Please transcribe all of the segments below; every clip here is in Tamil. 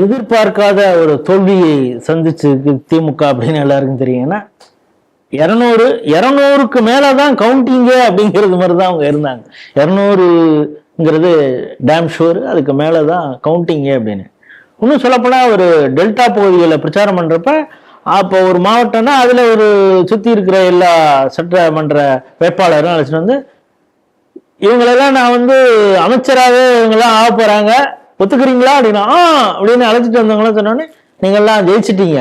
எதிர்பார்க்காத ஒரு தோல்வியை சந்திச்சு திமுக அப்படின்னு எல்லாருக்கும் தெரியும். ஏன்னா 200க்கு மேலதான் கவுண்டிங்கே அப்படிங்கிறது மாதிரிதான் அவங்க இருந்தாங்க. 200ங்கிறது டேம் ஷோர், அதுக்கு மேலதான் கவுண்டிங்கே அப்படின்னு. இன்னும் சொல்லப்போனா ஒரு டெல்டா பகுதிகளில் பிரச்சாரம் பண்றப்ப அப்போ ஒரு மாவட்டம்னா அதுல ஒரு சுத்தி இருக்கிற எல்லா சட்டமன்ற வேட்பாளரும் அழைச்சிட்டு வந்து இவங்களெல்லாம் நான் வந்து அமைச்சராகவே இவங்கெல்லாம் ஆக போறாங்க, ஒத்துக்கிறீங்களா அப்படின்னா அப்படின்னு அழைச்சிட்டு வந்தவங்களாம் சொன்னோன்னே நீங்கள்லாம் ஜெயிச்சிட்டீங்க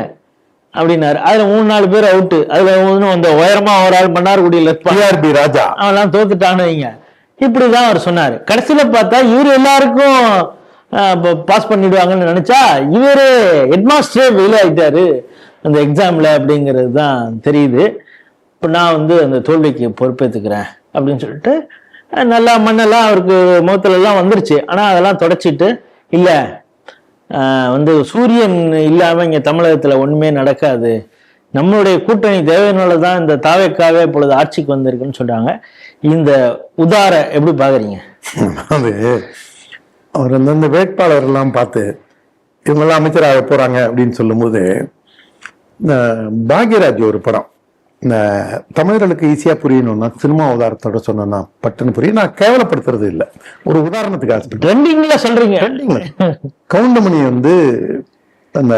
அப்படின்னாரு. அதுல 3-4 பேர் அவுட்டு. அதுல அந்த உயரமா ஒரு ஆள் மன்னார்குடியில டிஆர்பி ராஜா அவெல்லாம் தோத்துட்டான்னு வைங்க. இப்படிதான் அவர் சொன்னாரு. கடைசியில பார்த்தா இவரு எல்லாருக்கும் பாஸ் பண்ணிடுவாங்கன்னு நினைச்சா இவரு ஹெட்மாஸ்டரே ஃபெயில் ஆயிட்டாரு அந்த எக்ஸாம்ல அப்படிங்கிறது தான் தெரியுது. இப்போ நான் வந்து அந்த தோல்விக்கு பொறுப்பேற்றுக்கிறேன் அப்படின்னு சொல்லிட்டு நல்லா மண்ணெல்லாம் அவருக்கு முகத்துல எல்லாம் வந்துருச்சு. ஆனா அதெல்லாம் தொடச்சிட்டு இல்ல வந்து சூரியன் இல்லாம இங்க தமிழகத்துல ஒண்ணுமே நடக்காது, நம்மளுடைய கூட்டணி தேவையினாலதான் இந்த தாவேக்காவே இப்பொழுது ஆட்சிக்கு வந்திருக்குன்னு சொல்றாங்க. இந்த உதார எப்படி பாக்குறீங்க? அது அவர் அந்த வேட்பாளர் எல்லாம் பார்த்து இவங்கெல்லாம் அமைச்சராக போறாங்க அப்படின்னு சொல்லும் போது இந்த பாக்யராஜ் ஒரு படம், இந்த தமிழர்களுக்கு ஈஸியா புரியணும்னா சினிமா உதாரணத்தோட சொன்னா பட்டுன்னு புரியும். நான் கேவலப்படுத்துறது இல்லை, ஒரு உதாரணத்துக்காக ட்ரெண்டிங்ல சொல்றீங்க. கவுண்டமணி வந்து அந்த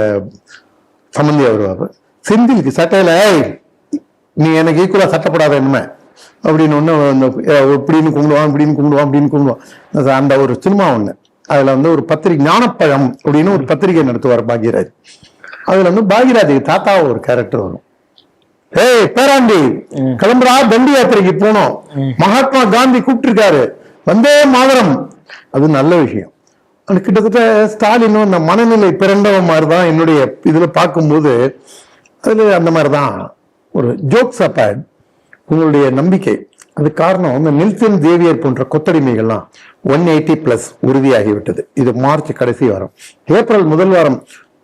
சம்பந்தியா வருவாரு, செந்திலுக்கு சட்டையில நீ எனக்கு ஈக்குவலா சட்டப்படாத என்ன அப்படின்னு ஒண்ணு இப்படின்னு கும்பிடுவான் இப்படின்னு கும்பிடுவான் அப்படின்னு கும்பிடுவான். அந்த ஒரு சினிமா ஒண்ணு, அதுல வந்து ஒரு பத்திரிகை ஞானப்பழம் அப்படின்னு ஒரு பத்திரிகை நடத்துவார் பாக்யராஜ். அதுல வந்து பாக்யராஜுக்கு தாத்தாவ ஒரு கேரக்டர் வரும். ஏய் பேராண்டி கிளம்புறா, தண்டி யாத்திரைக்கு போனோம், மகாத்மா காந்தி கூப்பிட்டு இருக்காரு, வந்தே மாதரம். அது நல்ல விஷயம். அது கிட்டத்தட்ட ஸ்டாலினும் அந்த மனநிலை பிறந்தவ மாதிரிதான் என்னுடைய இதுல பார்க்கும்போது அதுல அந்த மாதிரிதான் ஒரு ஜோக்ஸ் அப்பாட் உங்களுடைய நம்பிக்கை. அது காரணம் இந்த நெல்சன் சேவியர் போன்ற கொத்தடிமைகள்லாம் 180+ உறுதியாகிவிட்டது. இது மார்ச் கடைசி வாரம், ஏப்ரல் முதல் வாரம்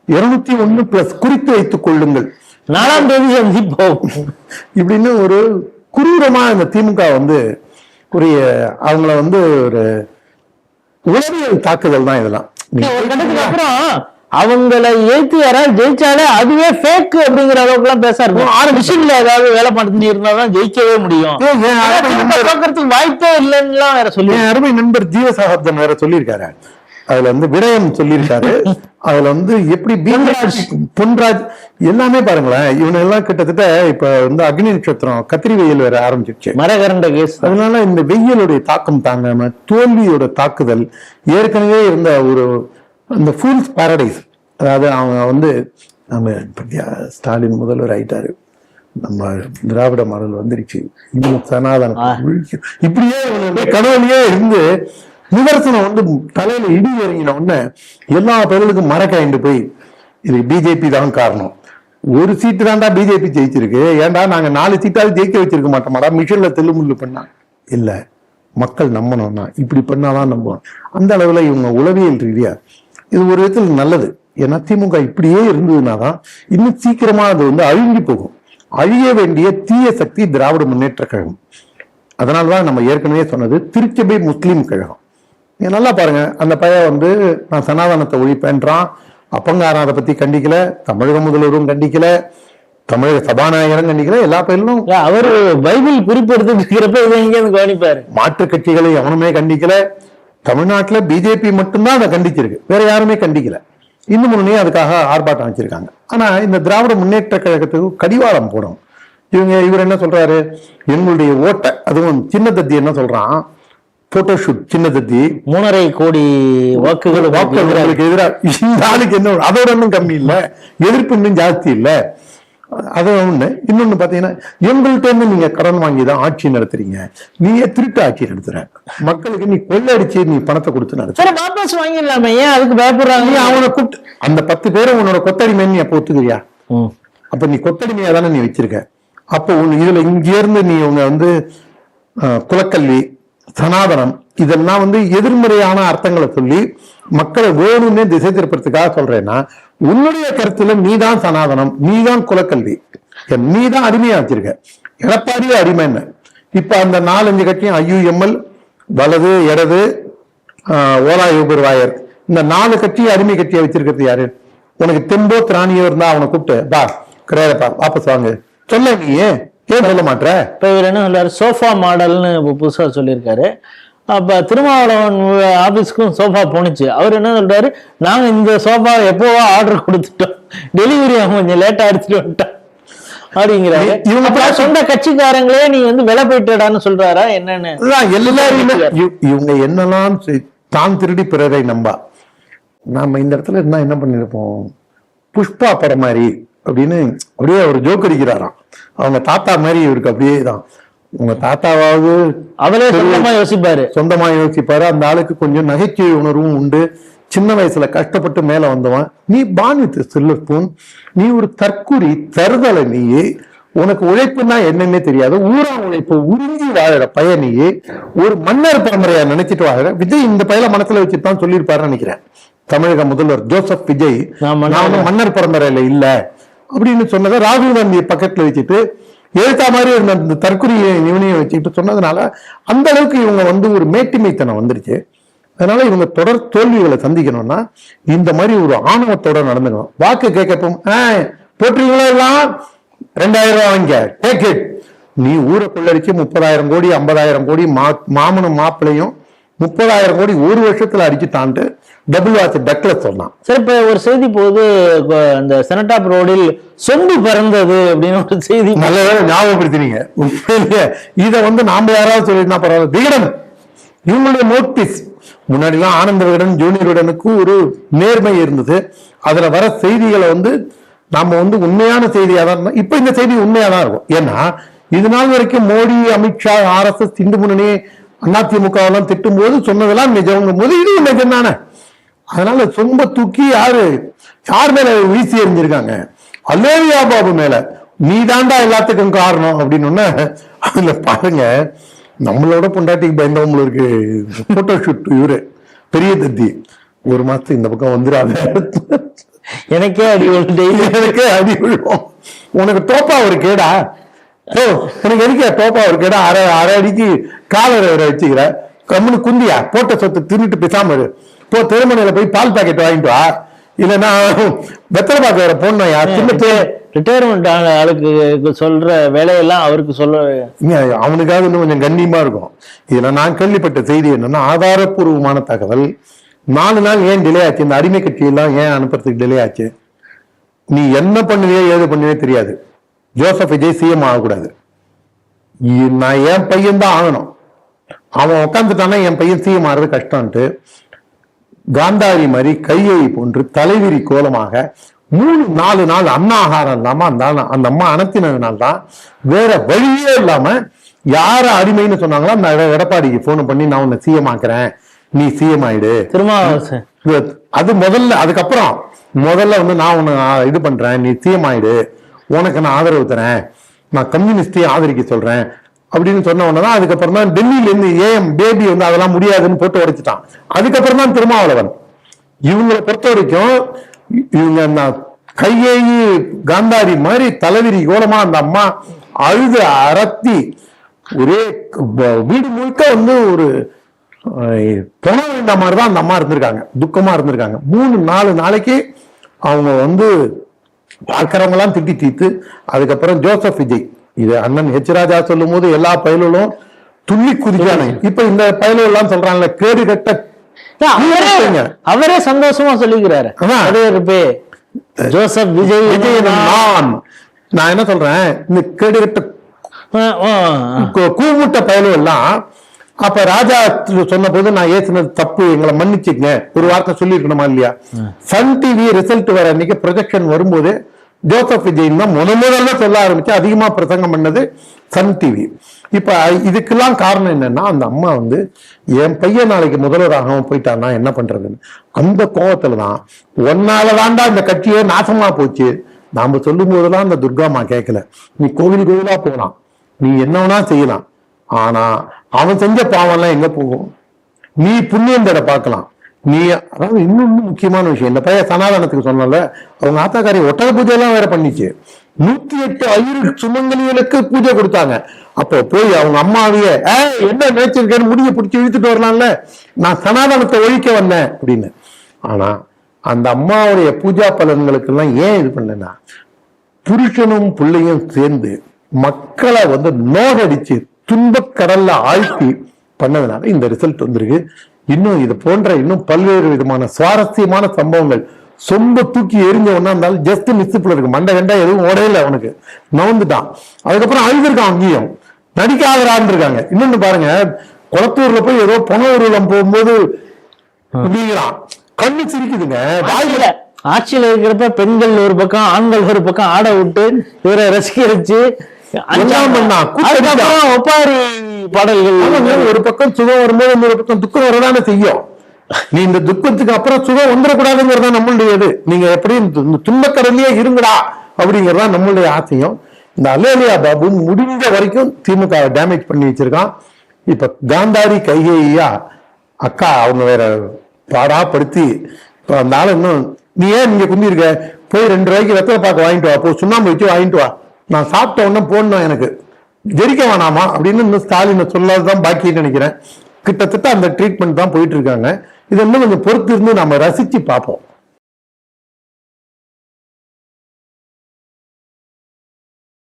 201+ குறித்து வைத்துக் கொள்ளுங்கள், 4ஆம் தேதி சந்திப்போம் இப்படின்னு ஒரு குரூரமா இந்த திமுக வந்து அவங்கள வந்து ஒரு உளவியல் தாக்குதல் தான் இதெல்லாம். ஒரு கட்டத்துக்கு அப்புறம் அவங்களை ஏத்து யாராவது ஜெயிச்சாலே அதுவே ஃபேக் அப்படிங்கிற அளவுக்கு எல்லாம் பேச இருக்கும். 6 மிஷின்ல ஏதாவது வேலை பார்த்துட்டு இருந்தாதான் ஜெயிக்கவே முடியும், வாய்ப்பே இல்லைன்னு வேற சொல்லி அருமை நண்பர் ஜீவசகாப்தன் வேற சொல்லியிருக்காரு. அதுல வந்து விடயம் சொல்லியிருக்காரு. அதுல வந்து எப்படி பொன்ராஜ் எல்லாமே பாருங்களேன், இவனை எல்லாம் கிட்டத்தட்ட இப்ப வந்து அக்னி நட்சத்திரம் கத்திரி வெயில் வேற ஆரம்பிச்சிருச்சு, மரகரண்ட கேஸ். அதனால இந்த வெயிலுடைய தாக்கம் தாங்காம தோல்வியோட தாக்குதல் ஏற்கனவே இருந்த ஒரு அந்த ஃபூல்ஸ் பாரடைஸ். அதாவது அவங்க வந்து நம்ம ஸ்டாலின் முதல்வர் ஆயிட்டாரு, நம்ம திராவிட மாடல் வந்துருச்சு, இன்னும் சனாதனம் இப்படியே கடவுளையே இருந்து நிதர்சனம் வந்து தலையில இடி இறங்கின உடனே எல்லா பேர்களுக்கும் மரக்காயிண்டு போய் இது பிஜேபி தான் காரணம், ஒரு சீட்டு தான்டா பிஜேபி ஜெயிச்சிருக்கு, ஏன்டா நாங்க 4 சீட்டாவது ஜெயிக்க வச்சிருக்க மாட்டோமாடா, மிஷன்ல தெல்லுமுள்ளு பண்ணா இல்ல, மக்கள் நம்பணும்னா இப்படி பண்ணாதான் நம்புவோம். அந்த அளவுல இவங்க உளவியல் ரீதியா இது ஒரு விதத்தில் நல்லது. ஏன்னா திமுக இப்படியே இருந்ததுனாதான் இன்னும் சீக்கிரமா அது வந்து அழிஞ்சு போகும். அழிய வேண்டிய தீய சக்தி திராவிட முன்னேற்ற கழகம். அதனாலதான் நம்ம ஏற்கனவே சொன்னது திருச்சபை முஸ்லீம் கழகம். நீங்க நல்லா பாருங்க, அந்த பையன் வந்து நான் சனாதனத்தை ஒழிப்பேன்றான், அப்பங்காரன் அதை பத்தி கண்டிக்கல, தமிழக முதல்வரும் கண்டிக்கல, தமிழக சபாநாயகரும் கண்டிக்கல, எல்லா பயிலும் அவரு பைபிள் குறிப்பிடுறப்ப கவனிப்பாரு. மாற்று கட்சிகளை எவனுமே கண்டிக்கல, தமிழ்நாட்டுல பிஜேபி மட்டும்தான் அதை கண்டிச்சிருக்கு, வேற யாருமே கண்டிக்கல. இன்னும் முன்னே அதுக்காக ஆர்ப்பாட்டம் வச்சிருக்காங்க. ஆனா இந்த திராவிட முன்னேற்ற கழகத்துக்கு கடிவாளம் போடும். இவர் என்ன சொல்றாரு, எங்களுடைய ஓட்டை, அதுவும் சின்ன தத்தி என்ன சொல்றான், போட்டோஷூட் சின்ன தத்தி 3.5 கோடி வாக்குகளுக்கு எதிராக இந்த ஆளுக்கு என்ன, அதோட ஒன்றும் கம்மி இல்லை, எதிர்ப்பு இன்னும் ஜாஸ்தி இல்லை. அது ஒண்ணு. இன்னொன்னு பாத்தீங்கன்னா எங்கள்கிட்ட இருந்து நீங்க கடன் வாங்கிதான் ஆட்சி நடத்துறீங்க, நீங்க திருட்டு ஆட்சி நடத்துற, மக்களுக்கு நீ கொள்ளடிச்சு நீ பணத்தை கொடுத்து நடத்துற, வாபஸ் வாங்கிடலாமே, ஏன் அதுக்கு பயப்படுறாங்க? அவனை கூப்பிட்டு அந்த 10 பேரை உன்னோட கொத்தடிமைன்னு நீ அப்ப ஒத்துக்கிறியா? அப்ப நீ கொத்தடிமையா தானே நீ வச்சிருக்க. அப்போ இதுல இங்க இருந்து நீ உங்க வந்து குலக்கல்வி, சனாதனம் இதெல்லாம் வந்து எதிர்மறையான அர்த்தங்களை சொல்லி மக்களை வேணும்னே திசை திருப்பறதுக்காக சொல்றேன்னா, உன்னுடைய கருத்துல நீதான் சனாதனம், நீதான் குலக்கல்வி, நீதான் அடிமையா வச்சிருக்க. எடப்பாடியே அடிமை என்ன? இப்ப அந்த 4-5 கட்சியும் IUML, வலது இடது, ஓலா யூபர் வாயர் இந்த 4 கட்சி அடிமை கட்சியை வச்சிருக்கிறது யாரு? உனக்கு தெம்போ திராணியோ இருந்தா அவனை கூப்பிட்டு பா கிடையாதுப்பா வாபஸ் வாங்க சொல்ல, நீ ஏன் சொல்ல மாட்ட? இப்ப இவர் என்ன சொல்றாரு, சோஃபா மாடல்னு புதுசா சொல்லியிருக்காரு. அப்ப திருமாவளவன் ஆபீஸ்க்கும் சோஃபா போனுச்சு. அவர் என்ன சொல்றாரு, நாங்க இந்த சோஃபா எப்போவோ ஆர்டர் கொடுத்துட்டோம், டெலிவரி அவங்க கொஞ்சம் லேட்டா எடுத்துட்டு வந்துட்டோம் அப்படிங்கிறாரு. இவங்க சொந்த கட்சிக்காரங்களே நீ வந்து விலை போயிட்டடான்னு சொல்றாரா என்னன்னு? எல்லாரும் இவங்க என்னெல்லாம் தான் திருடி பிறரை நம்பா. நாம இந்த இடத்துல இருந்தா என்ன பண்ணிருப்போம், புஷ்பா படம் மாதிரி அப்படின்னு அப்படியே ஒரு ஜோக் அடிக்கிறாராம். அவங்க தாத்தா மாதிரி இவருக்கு அப்படியே தான். உங்க தாத்தாவாவது அவரே சொந்தமா யோசிப்பாரு. அந்த ஆளுக்கு கொஞ்சம் நகைச்சுவை உணர்வும் உண்டு. சின்ன வயசுல கஷ்டப்பட்டு மேல வந்தவன். நீ பான் வித் சில்வர் ஸ்பூன், நீ ஒரு தற்குறி தருதலை, நீயே உனக்கு உழைப்புன்னா என்னன்னே தெரியாது, ஊரா உழைப்பு உறிஞ்சி வாழற பயணியே, ஒரு மன்னர் பரம்பரையா நினைச்சிட்டு வாழற. விஜய் இந்த பயில மனசுல வச்சுதான் சொல்லியிருப்பாருன்னு நினைக்கிறேன். தமிழக முதல்வர் ஜோசப் விஜய் நான் மன்னர் பரம்பரையில இல்ல அப்படின்னு சொன்னதை ராகுல் காந்தியை பக்கத்துல வச்சுட்டு எழுத்தா மாதிரி இந்த தற்குறியை இவனையும் வச்சுக்கிட்டு சொன்னதுனால அந்த அளவுக்கு இவங்க வந்து ஒரு மேட்டிமைத்தனம் வந்துருச்சு. அதனால இவங்க தொடர் தோல்விகளை சந்திக்கணும்னா இந்த மாதிரி ஒரு ஆணவத்தோட நடந்துக்கணும். வாக்கு கேட்கப்போ போட்டுறீங்களா எல்லாம் 2000 ரூபாய் வாங்க டேக் இட். நீ ஊரை கொள்ளடிச்சு 30,000 கோடி 50,000 கோடி மாமனும் மாப்பிளையும் 30,000 கோடி ஒரு வருஷத்துல அடிச்சுட்டான்ட்டு டபுள் வாட்ச் டக்ல சொன்னான். சரி, இப்ப ஒரு செய்தி போது அந்த செனட்டாப் ரோடில் சொம்பு பறந்தது அப்படின்னு ஒரு செய்தி. நல்ல ஞாபகப்படுத்தினீங்க. இதை வந்து நாம யாராவது சொல்லிருந்தா பரவாயில்ல. விகடன் இவங்களுடைய நோட்டீஸ் முன்னாடி எல்லாம் ஆனந்த விகடன் ஜூனியர் விகடனுக்கு ஒரு நேர்மை இருந்தது. அதுல வர செய்திகளை வந்து நாம வந்து உண்மையான செய்தியா தான். இப்ப இந்த செய்தி உண்மையா தான் இருக்கும். ஏன்னா இது நாள் வரைக்கும் மோடி, அமித்ஷா, RSS, இந்து முன்னணி, அதிமுக எல்லாம் திட்டும் போது சொன்னதெல்லாம் நிஜம் போது இது நிஜம் தானே. அதனால சொம்ப தூக்கி யார் மேல வீசி எறிஞ்சிருக்காங்க, அலேவியா பாபு மேல. நீ தாண்டா எல்லாத்துக்கும் காரணம் அப்படின்னு. அதுல பாருங்க, நம்மளோட பொண்டாட்டிக்கு பயந்தவங்களுக்கு போட்டோ ஷூட் இவரு பெரிய தத்தி ஒரு மாசத்துக்கு இந்த பக்கம் வந்துடாது, எனக்கே அடி விழுவோம். உனக்கு தோப்பா ஒரு கேடா, எனக்கு எதுக்கே தோப்பா ஒரு கேடா, அரை அடிக்கு காலரை வச்சுக்கிற கம்முனு குந்தியா போட்ட சொத்து தின்னுட்டு பேசாம இரு. போ திருமணையில போய் பால் பாக்கெட் வாங்கிட்டு வா, இல்லைன்னா வெத்தலை பாக்க வேற போடணும். யார் சின்ன ரிட்டையர்மெண்ட் ஆளுக்கு சொல்ற வேலையெல்லாம் அவருக்கு சொல்ல, அவனுக்காக இன்னும் கொஞ்சம் கண்ணியமா இருக்கும். இதுல நான் கேள்விப்பட்ட செய்தி என்னன்னா, ஆதாரப்பூர்வமான தகவல் 4 நாள் ஏன் டிலே ஆச்சு, இந்த அடிமை கட்சியெல்லாம் ஏன் அனுப்புறதுக்கு டிலே ஆச்சு, நீ என்ன பண்ணுவியோ ஏது பண்ணுவே தெரியாது. ஜோசப் விஜய் சிஎம் ஆகக்கூடாது, நான் என் பையன் தான் ஆகணும், அவன் உட்காந்துட்டானா என் பையன் சிஎம் ஆகிறது கஷ்டம்ட்டு காந்தாரி மாதிரி கையை போன்று தலைவிரி கோலமாக 3-4 நாள் அன்னாகாரம் இல்லாம அந்த அம்மா அனுப்பினதுனால்தான் வேற வழியே இல்லாம யார அடிமைன்னு சொன்னாங்களோ அந்த எடப்பாடிக்கு போன் பண்ணி நான் உன்னை சிஎம் ஆக்குறேன், நீ சிஎம் ஆயிடு அது முதல்ல. அதுக்கப்புறம் முதல்ல வந்து நான் உன்னை இது பண்றேன், நீ சிஎம் ஆயிடு, உனக்கு நான் ஆதரவு தரேன், நான் கம்யூனிஸ்டையும் ஆதரிக்க சொல்றேன் அப்படின்னு சொன்ன உடனே அதுக்கப்புறம் தான் டெல்லியில இருந்து ஏஎம் பேபி வந்து அதெல்லாம் முடியாதுன்னு போட்டு உடைச்சிட்டான். அதுக்கப்புறம் தான் திருமாவளவன். இவங்களை பொறுத்த வரைக்கும் இவங்க கையை காந்தாரி மாதிரி தலைவிரி கோலமா அந்த அம்மா அழுது அரத்தி ஒரே வீடு முழுக்க வந்து ஒரு தொண வேண்ட மாதிரிதான் அந்த அம்மா இருந்திருக்காங்க, துக்கமா இருந்திருக்காங்க. 3-4 நாளைக்கு அவங்க வந்து பார்க்கிறவங்க எல்லாம் திட்டி தீர்த்து அதுக்கப்புறம் ஜோசப் விஜய், இது அண்ணன் ஹெச் ராஜா சொல்லும் போது எல்லா பயலும் துள்ளி குதிக்கானே. இப்ப இந்த பயலும் எல்லாம் சொல்றாங்கல்ல கேடு கட்ட, அவரே சந்தோஷமா சொல்லிக்கிறாரு ஜோசப் விஜய். நான் என்ன சொல்றேன், இந்த கேடு கட்ட கூமுட்ட பயலும் எல்லாம் அப்ப ராஜா சொன்ன போது நான் ஏசினது தப்பு, எங்களை மன்னிச்சுங்க ஒரு வார்த்தை சொல்லிருக்கணுமா இல்லையா. சன் டிவி ரிசல்ட் வர அன்னைக்கு ப்ரொஜெக்ஷன் வரும்போது ஜோசப் விஜய் தான் முதல்ல சொல்ல ஆரம்பிச்சு அதிகமா பிரசங்கம் பண்ணது சன் டிவி. இப்ப இதுக்கெல்லாம் காரணம் என்னன்னா, அந்த அம்மா வந்து என் பையன் நாளைக்கு முதல்வராகவும் போயிட்டான்னா என்ன பண்றதுன்னு அந்த கோபத்துலதான் ஒன்னாலதான்டா இந்த கட்சியே நாசமா போச்சு. நாம சொல்லும் போதெல்லாம் அந்த துர்காமா கேட்கல, நீ கோவிலா போகலாம், நீ என்னவனா செய்யலாம், ஆனா அவன் செஞ்ச பாவம் எல்லாம் எங்க போகும், நீ புண்ணியம் தேட பார்க்கலாம். நீ அதாவது இன்னொன்னு முக்கியமான விஷயம், இந்த பையன் சனாதனத்துக்கு சொன்னல அவங்க ஆத்தாக்காரி ஒட்டக பூஜை எல்லாம் வேற பண்ணிச்சு. 108 ஐயரு சுமங்கலிகளுக்கு பூஜை கொடுத்தாங்க. அப்போ போய் அவங்க அம்மாவையே என்ன நினைச்சிருக்கேன்னு முடிய பிடிச்சி இழுத்துட்டு வரலாம்ல, நான் சனாதனத்தை ஒழிக்க வந்தேன் அப்படின்னு. ஆனா அந்த அம்மாவுடைய பூஜா பலன்களுக்கெல்லாம் ஏன் இது பண்ணனா, புருஷனும் பிள்ளையும் சேர்ந்து மக்களை வந்து நோகடிச்சு துன்பக் கடல்ல ஆழ்த்தி பண்ணதுனால இந்த ரிசல்ட் வந்திருக்கு. இன்னும் இது போன்ற இன்னும் பல்வேறு விதமான சுவாரஸ்யமான சம்பவங்கள், சொம்ப தூக்கி எரிஞ்ச ஒன்னா இருந்தாலும் ஜஸ்ட் மிஸ்ஸிப்புல இருக்கு, மண்டை கண்டா எதுவும் ஓடையில அவனுக்கு நவுந்துட்டான். அதுக்கப்புறம் அழுதுருக்கான், அங்கேயும் நடிக்காதரான்னு இருக்காங்க. இன்னொன்னு பாருங்க, குளத்தூர்ல போய் ஏதோ பண ஊர்வலம் போகும்போது அப்படிங்கிறான், கண்ணு சிரிக்குதுங்க. வாயில ஆட்சியில இருக்கிறப்ப பெண்கள் ஒரு பக்கம் ஆண்கள் ஒரு பக்கம் ஆட விட்டு இவரை ரசிக்க வச்சு எல்லாம் பண்ணான். அதுக்கப்புறம் ஒப்பாரி பாடல்கள். ஒரு பக்கம் சுகம் வரும்போது இன்னொரு பக்கம் துக்கம் வரதானே செய்யும். நீ இந்த துக்கத்துக்கு அப்புறம் சுகம் வந்துடக்கூடாதுங்கிறதா நம்மளுடைய இது. நீங்க எப்படி இந்த துன்பக்கடலையே இருங்கடா அப்படிங்கறதா நம்மளுடைய ஆசையும். இந்த அலேலியா பாபு முடிஞ்ச வரைக்கும் திமுக டேமேஜ் பண்ணி வச்சிருக்கான். இப்ப காந்தாரி கைகேயா அக்கா அவங்க வேற பாடாப்படுத்தி அந்த ஆளு இன்னும், நீ ஏன் நீங்க குந்திருக்க, போய் 2 ரூபாய்க்கு வெத்தலை பாக்க வாங்கிட்டு வா, போ சுண்ணாம்பு வச்சு வாங்கிட்டு வா, நான் சாப்பிட்ட உடனே போடணும், எனக்கு ஜெரிக்க வேணாமா அப்படின்னு இன்னும் ஸ்டாலின் சொல்லாதான் பாக்கின்னு நினைக்கிறேன். கிட்டத்தட்ட அந்த ட்ரீட்மெண்ட் தான் போயிட்டு இருக்காங்க. இது இன்னும் கொஞ்சம் பொறுத்து இருந்து நம்ம ரசிச்சு பார்ப்போம்.